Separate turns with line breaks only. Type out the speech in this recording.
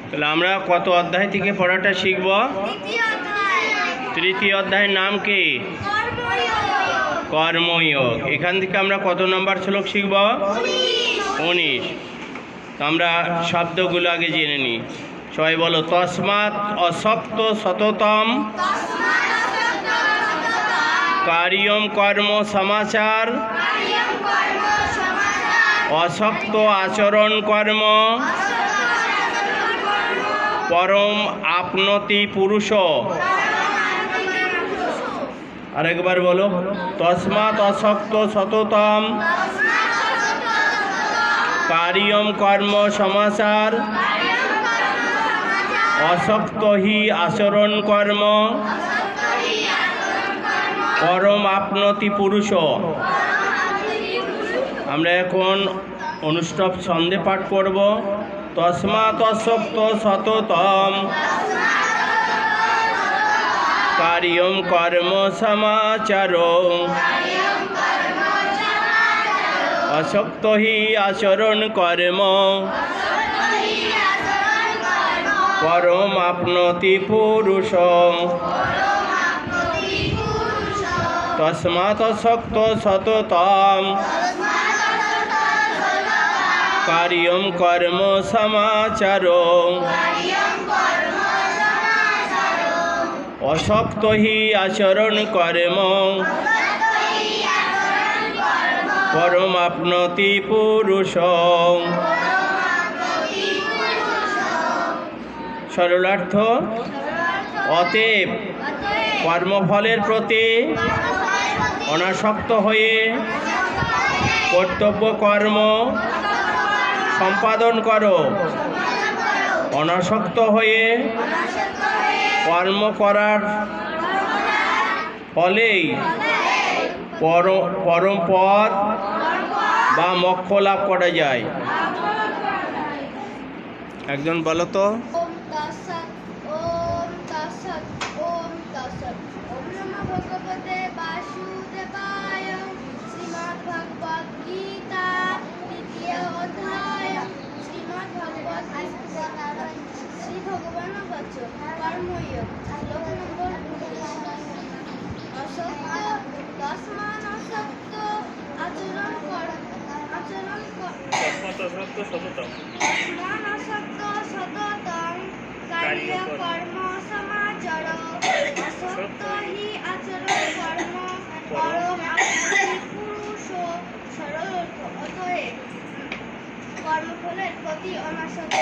তাহলে আমরা কত অধ্যায় থেকে পড়াটা শিখব? তৃতীয় অধ্যায়ের নাম কি? কর্ময়োগ। এখান থেকে আমরা কত নম্বর শ্লোক শিখব? 19। তো আমরা শব্দগুলো আগে জেনে নিই। সবাই বলো, তস্মাৎ অসক্ত সততম কার্যম কর্ম সমাচার অসক্ত আচরণ কর্ম পরম আপনতি পুরুষ। আরেকবার বলো, তস্মাৎ অসক্ত সততম কার্যম কর্ম সমাচার অসক্ত হি আচরণ কর্ম পরম আপনতি পুরুষ। আমরা এখন অনুষ্টপ ছন্দে পাঠ করব। তস্মাৎ অসক্ত সততম কার্যম কর্ম সমাচার অসক্ত হি আচরণ কর্ম পরম আপনতি পুরুষ। তস্মাৎ অসক্ত সততম কার্যম কর্ম সমাচার অসক্ত হি আচরণ কর্ম পরম আপনতি পুরুষ। সরলার্থ, অতএব কর্মফলের প্রতি অনাসক্ত হয়ে কর্তব্য কর্ম সম্পাদন করো। অনাসক্ত হয়ে কর্ম করার ফলেই পরম পদ বা মোক্ষ লাভ করা যায়। একজন বলো তো।
কর্মফলের প্রতি অনাসক্ত